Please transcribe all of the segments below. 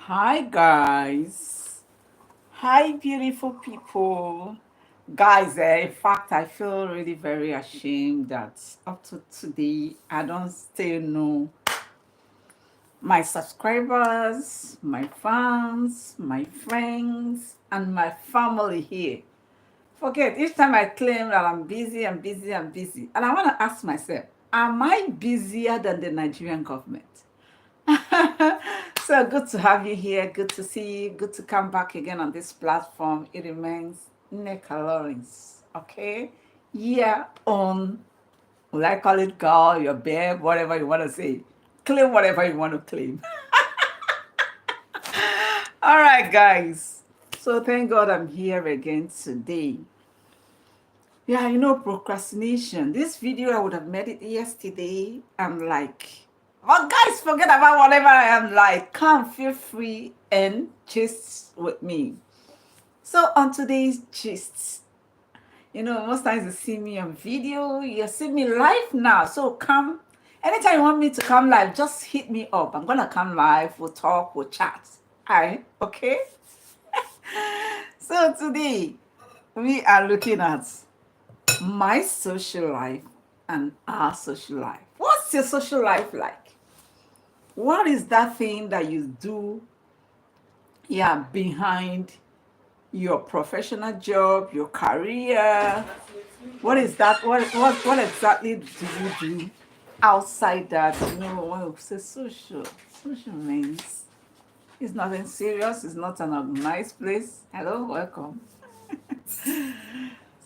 Hi, guys. Hi, beautiful people. Guys, in fact, I feel really very ashamed that up to today, I don't still know my subscribers, my fans, my friends, and my family here. Forget, each time I claim that I'm busy, I'm busy, I'm busy. And I want to ask myself, am I busier than the Nigerian government? So good to have you here. Good to see you. Good to come back again on this platform. It remains Nick Lawrence. Okay? Yeah, on, will I call it girl, your babe, whatever you want to say. Claim whatever you want to claim. All right, guys. So thank God I'm here again today. Yeah, procrastination. This video, I would have made it yesterday. I'm like, well, guys, forget about whatever I am like. Come, feel free and gist with me. So on today's gist, most times you see me on video, you see me live now. So come, anytime you want me to come live, just hit me up. I'm gonna come live. We'll talk, we'll chat. All right, okay? So today we are looking at my social life and our social life. What's your social life like? What is that thing that you do, yeah, behind your professional job, your career? What is that? What exactly do you do outside that? When we say social means it's nothing serious, it's not an organized place. Hello, welcome.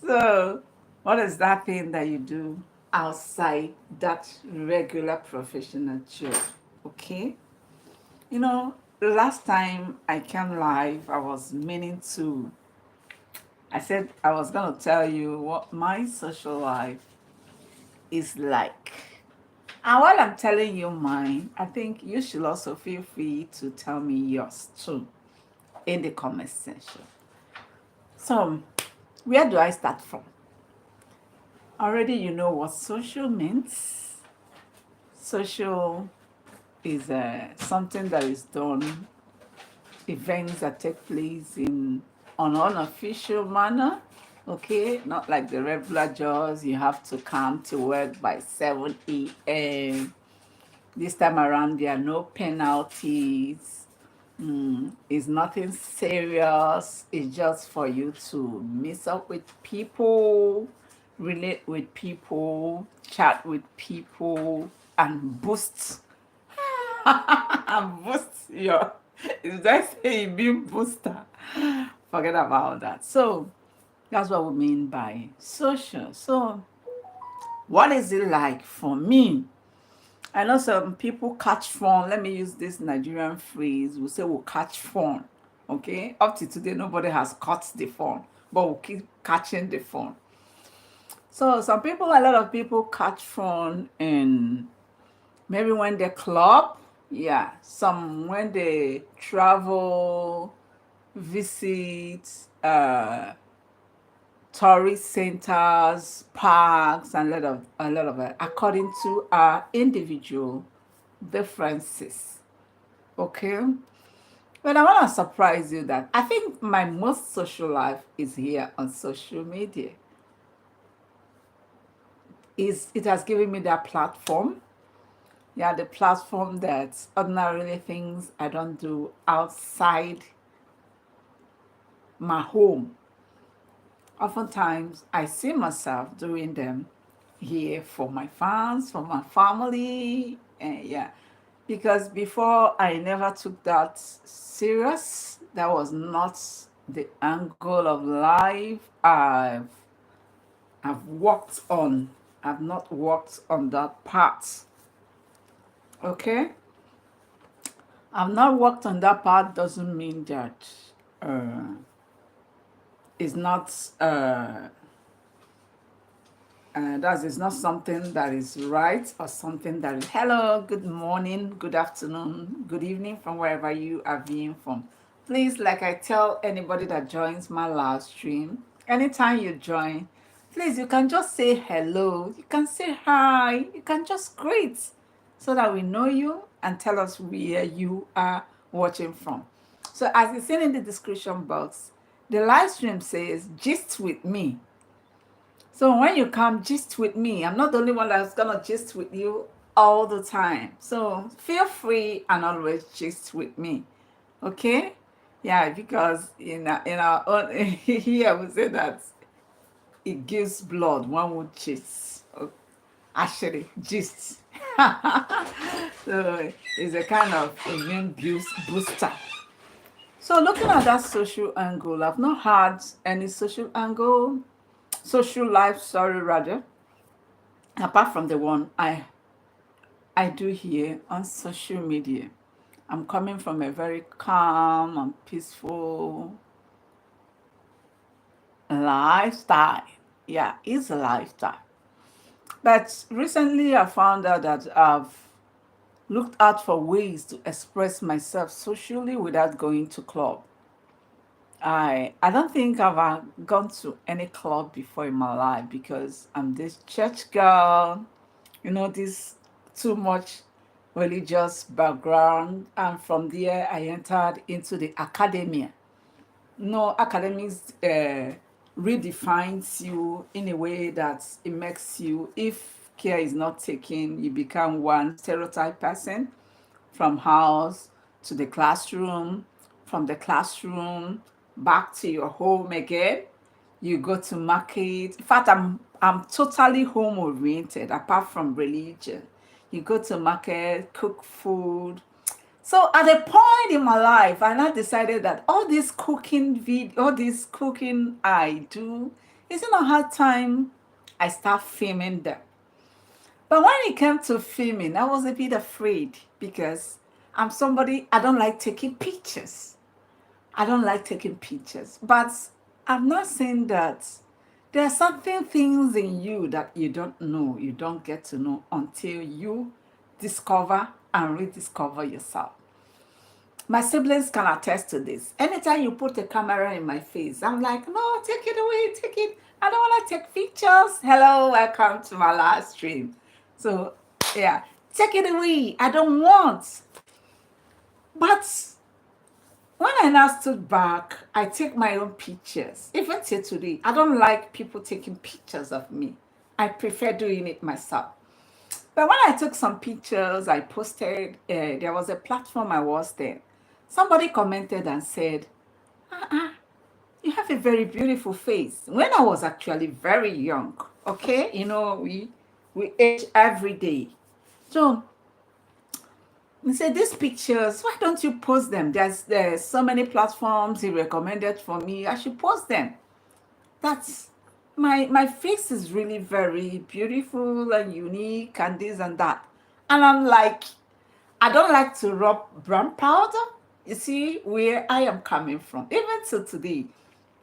So, what is that thing that you do outside that regular professional job? Okay? Last time I came live, I was meaning to, I said I was going to tell you what my social life is like. And while I'm telling you mine, I think you should also feel free to tell me yours too in the comment section. So, where do I start from? Already you know what social means. Social is something that is done, events that take place in an unofficial manner, okay? Not like the regular jobs, you have to come to work by 7 a.m. This time around, there are no penalties. It's nothing serious. It's just for you to mix up with people, relate with people, chat with people, and boost and boost your. If I say immune booster, forget about that. So that's what we mean by social. So what is it like for me? I know some people catch phone. Let me use this Nigerian phrase. We say we'll catch phone. Okay? Up to today, nobody has caught the phone, but we'll keep catching the phone. So a lot of people catch phone and maybe when they club, yeah. Some when they travel, visit tourist centers, parks, and a lot of according to our individual differences. Okay. But I want to surprise you that I think my most social life is here on social media. It has given me that platform. Yeah, the platform that ordinarily things I don't do outside my home. Oftentimes I see myself doing them here for my fans, for my family, and yeah. Because before I never took that serious. That was not the angle of life I've worked on. I've not worked on that part. Okay? I've not worked on that part doesn't mean that uh, it's not that is not something that is right or something that is hello, good morning, good afternoon, good evening from wherever you are viewing from. Please, like I tell anybody that joins my live stream, anytime you join, please, you can just say hello, you can say hi, you can just greet so that we know you and tell us where you are watching from. So as you see in the description box, the live stream says gist with me. So when you come gist with me, I'm not the only one that's gonna gist with you all the time. So feel free and always gist with me. Okay? Yeah, because in our own here we say that it gives blood, one would gist. Actually, gist. So it's a kind of immune booster. So looking at that social angle, I've not had any social angle, social life, sorry, rather, apart from the one I do here on social media. I'm coming from a very calm and peaceful lifestyle. Yeah, it's a lifestyle. But recently I found out that I've looked out for ways to express myself socially without going to club. I don't think I've gone to any club before in my life because I'm this church girl, this too much religious background, and from there I entered into the academia. No, academics redefines you in a way that it makes you, if care is not taken, you become one stereotype person from house to the classroom, from the classroom back to your home again. You go to market. In fact, I'm totally home oriented apart from religion. You go to market, cook food. So at a point in my life, I now decided that all this cooking I do, it's not a hard time I start filming them. But when it came to filming, I was a bit afraid because I'm somebody, I don't like taking pictures. I don't like taking pictures. But I'm not saying that there are certain things in you that you don't know, you don't get to know until you discover and rediscover yourself. My siblings can attest to this. Anytime you put a camera in my face, I'm like, no, take it away, take it. I don't want to take pictures. Hello, welcome to my live stream. So, yeah, take it away. I don't want. But when I now stood back, I take my own pictures. Even till today, I don't like people taking pictures of me. I prefer doing it myself. But when I took some pictures, I posted, there was a platform I was there. Somebody commented and said, you have a very beautiful face. When I was actually very young, okay? We age every day. So he said, these pictures, why don't you post them? There's so many platforms he recommended for me. I should post them. That's my face is really very beautiful and unique and this and that. And I'm like, I don't like to rub brown powder. You see where I am coming from. Even to today,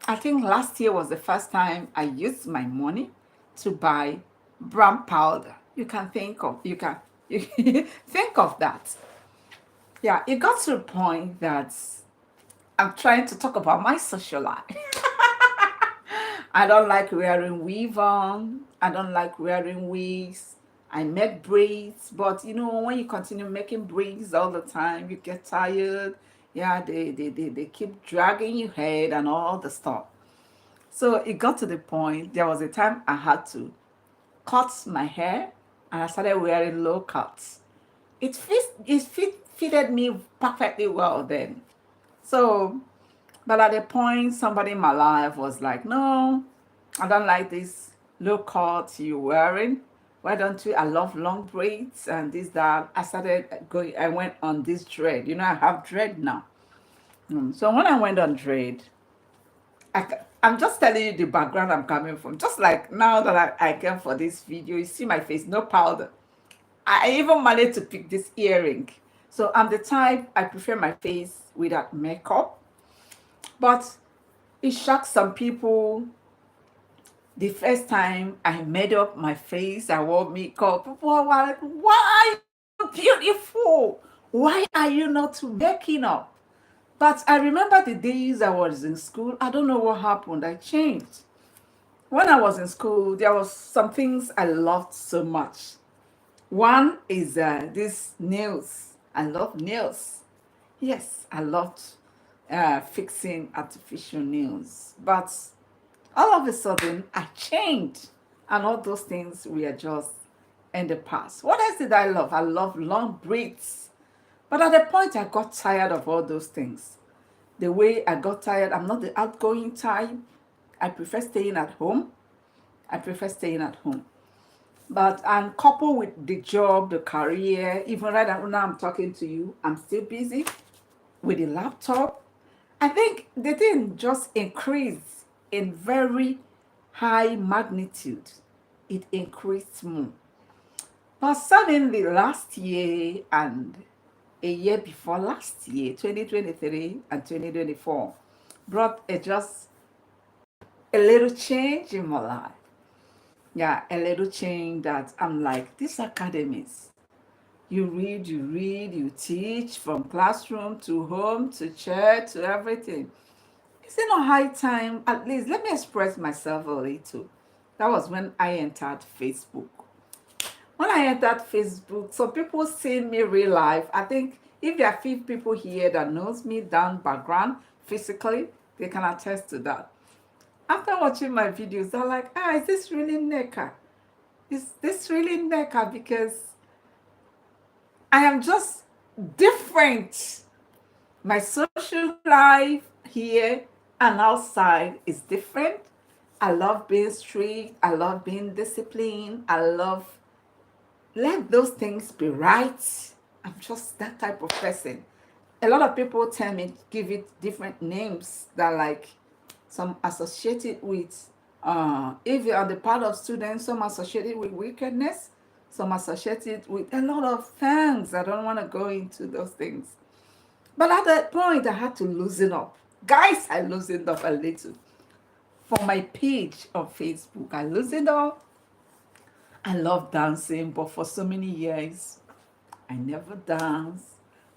I think last year was the first time I used my money to buy brown powder. You think of that. Yeah, it got to the point that I'm trying to talk about my social life. I don't like wearing weave on. I don't like wearing wigs. I make braids, but when you continue making braids all the time, you get tired. Yeah, they keep dragging your head and all the stuff. So it got to the point, there was a time I had to cut my hair and I started wearing low cuts. Fitted me perfectly well then. So, but at the point, somebody in my life was like, no, I don't like this low cut you're wearing. Why don't you? I love long braids and this, that. I went on this dread. I have dread now. So when I went on dread, I'm just telling you the background I'm coming from. Just like now that I came for this video, you see my face, no powder. I even managed to pick this earring. So I'm the type, I prefer my face without makeup. But it shocked some people. The first time I made up my face, I wore makeup. People were like, why are you beautiful? Why are you not waking up? But I remember the days I was in school. I don't know what happened. I changed. When I was in school, there was some things I loved so much. One is this nails. I love nails. Yes, I loved fixing artificial nails, but all of a sudden I changed, and all those things were just in the past. What else did I love? I love long braids, but at the point I got tired of all those things. The way I got tired, I'm not the outgoing type. I prefer staying at home. I prefer staying at home. But and coupled with the job, the career, even right now I'm talking to you, I'm still busy with the laptop. I think the thing just increased in very high magnitude. It increased more. But suddenly last year and a year before last year, 2023 and 2024, brought just a little change in my life. Yeah, a little change that I'm like, these academies, you read, you teach from classroom to home to church to everything. Is it not high time? At least let me express myself a little. That was when I entered Facebook. When I entered Facebook, some people see me real life. I think if there are few people here that knows me down background physically, they can attest to that. After watching my videos, they're like, is this really Neka? Is this really Neka? Because I am just different. My social life here and outside is different. I love being strict. I love being disciplined. I love let those things be right. I'm just that type of person. A lot of people tell me give it different names that like some associated with if you are the part of students, some associated with wickedness, some associated with a lot of things. I don't want to go into those things. But at that point, I had to loosen up. Guys, I loosened up a little. For my page on Facebook, I loosened up. I love dancing, but for so many years, I never danced.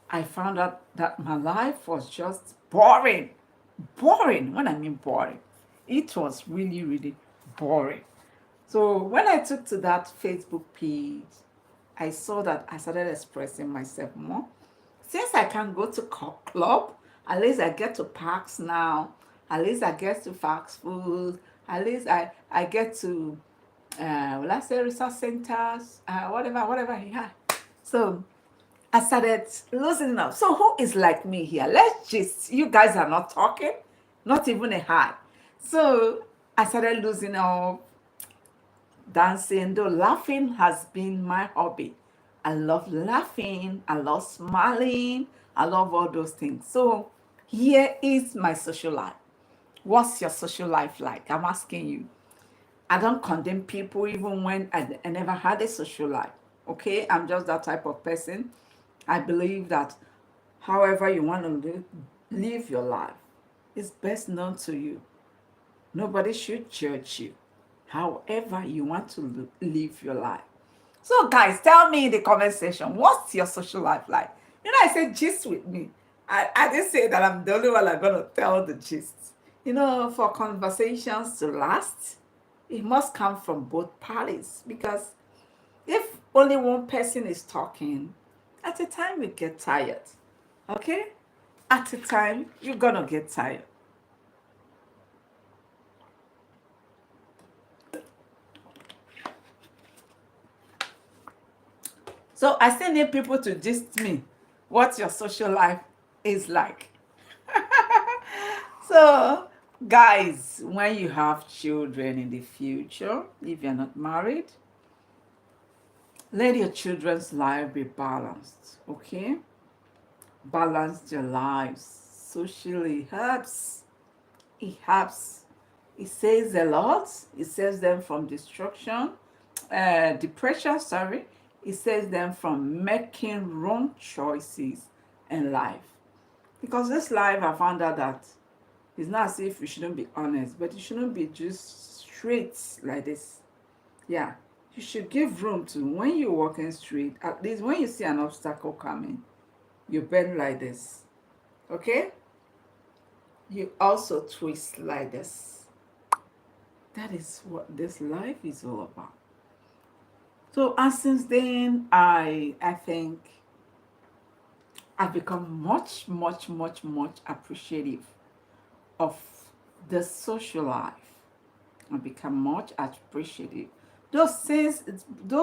I found out that my life was just boring. Boring. When I mean boring, it was really, really boring. So when I took to that Facebook page, I saw that I started expressing myself more. Since I can go to club, at least I get to parks now. At least I get to fast food. At least I get to will I say resource centers, whatever he had. So I started losing up. So who is like me here? Let's just, you guys are not talking, not even a hi. So I started losing up, dancing, though laughing has been my hobby. I love laughing, I love smiling, I love all those things. So here is my social life. What's your social life like? I'm asking you. I don't condemn people even when I never had a social life. Okay, I'm just that type of person. I believe that however you want to live your life is best known to you. Nobody should judge you. However you want to live your life. So guys, tell me in the comment section, what's your social life like? You know, I said gist with me. I didn't say that I'm the only one I'm going to tell the gist. You know, for conversations to last, it must come from both parties because if only one person is talking, at a time you get tired. Okay? At a time, you're gonna get tired. So I still need people to gist me what your social life is like. So, guys, when you have children in the future, if you're not married, let your children's life be balanced, okay? Balance your lives. Socially helps. It helps. It saves a lot. It saves them from depression, sorry. It saves them from making wrong choices in life. Because this life, I found out that it's not as if we shouldn't be honest, but it shouldn't be just straight like this. Yeah. You should give room to when you're walking straight, at least when you see an obstacle coming, you bend like this. Okay? You also twist like this. That is what this life is all about. So and since then I think I've become much, much, much, much appreciative of the social life. I've become much appreciative. Though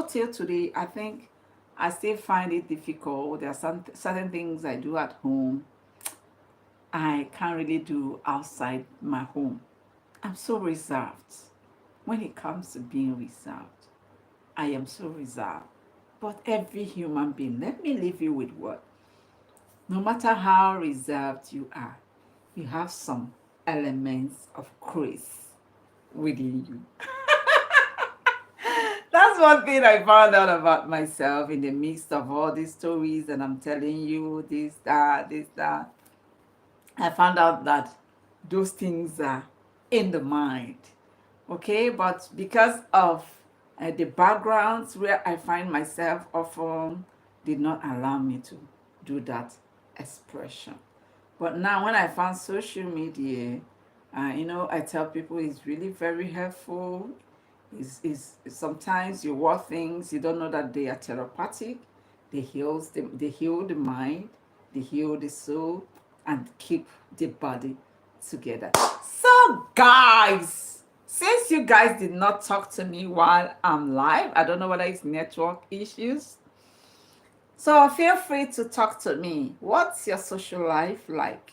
till today, I think I still find it difficult. There are some certain things I do at home I can't really do outside my home. I'm so reserved. When it comes to being reserved, I am so reserved. But every human being, let me leave you with what? No matter how reserved you are, you have some elements of grace within you. That's one thing I found out about myself in the midst of all these stories that I'm telling you, this, that, this, that. I found out that those things are in the mind. Okay, but because of the backgrounds where I find myself often did not allow me to do that expression. But now when I found social media, I tell people it's really very helpful. Is sometimes you watch things you don't know that they are therapeutic. They heal the mind, they heal the soul, and keep the body together. So guys, since you guys did not talk to me while I'm live, I don't know whether it's network issues. So feel free to talk to me. What's your social life like?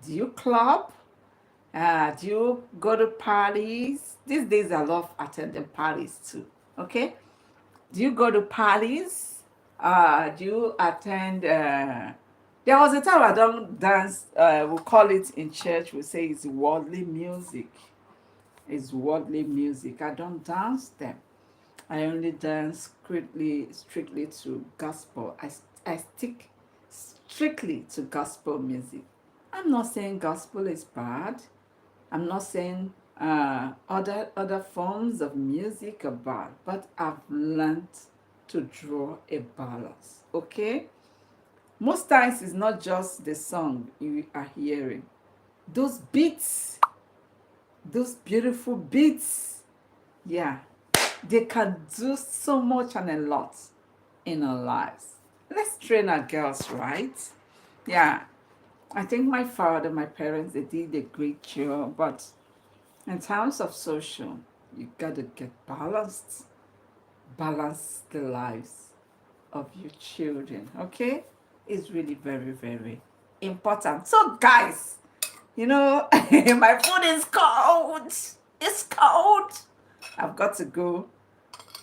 Do you club? Do you go to parties? These days I love attending parties too. Okay? Do you go to parties? Do you attend? There was a time I don't dance. We call it in church. We say it's worldly music. It's worldly music. I don't dance them. I only dance strictly to gospel. I stick strictly to gospel music. I'm not saying gospel is bad. I'm not saying other forms of music are bad, but I've learned to draw a balance. Okay? Most times it's not just the song you are hearing. Those beats, those beautiful beats, yeah, they can do so much and a lot in our lives. Let's train our girls, right? Yeah, I think my father, my parents, they did a great job, but in terms of social, you gotta get balanced. Balance the lives of your children, okay? It's really very, very important. So, guys, my food is cold. It's cold. I've got to go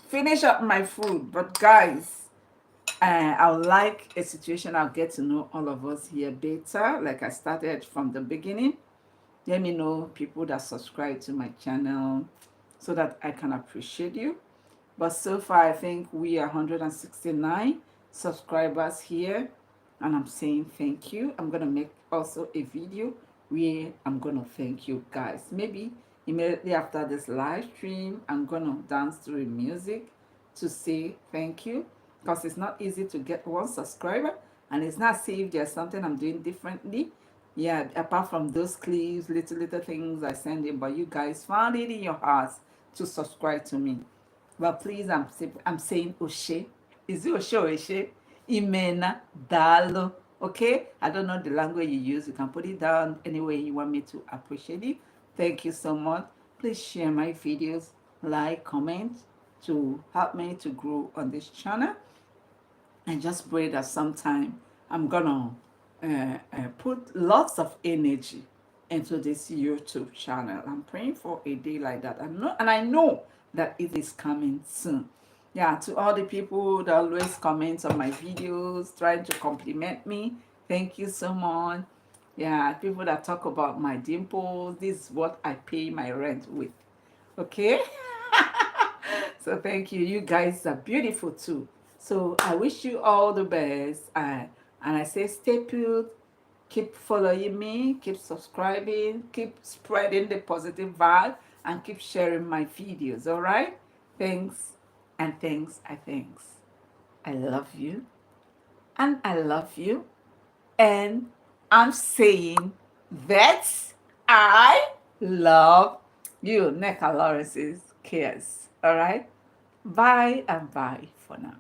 finish up my food. But, guys, I would like a situation I'll get to know all of us here better, like I started from the beginning. Let me know people that subscribe to my channel so that I can appreciate you. But so far, I think we are 169 subscribers here. And I'm saying thank you. I'm going to make also a video where I'm going to thank you guys. Maybe immediately after this live stream, I'm going to dance through music to say thank you. Because it's not easy to get one subscriber. And it's not see if there's something I'm doing differently. Yeah, apart from those clips, little things I send in, but you guys found it in your hearts to subscribe to me. But please, I'm saying Oshe. Is it Oshe or Oshe? Imena Dalo. Okay? I don't know the language you use. You can put it down any way you want me to appreciate it. Thank you so much. Please share my videos, like, comment to help me to grow on this channel. And just pray that sometime I'm gonna put lots of energy into this YouTube channel. I'm praying for a day like that. I know that it is coming soon. Yeah, to all the people that always comment on my videos, trying to compliment me, thank you so much. Yeah, people that talk about my dimples, this is what I pay my rent with. Okay? So thank you. You guys are beautiful too. So I wish you all the best. And I say stay put, keep following me, keep subscribing, keep spreading the positive vibe, and keep sharing my videos. All right? Thanks and thanks and thanks. I love you and I love you. And I'm saying that I love you. Neka Lawrence's cares. All right? Bye and bye for now.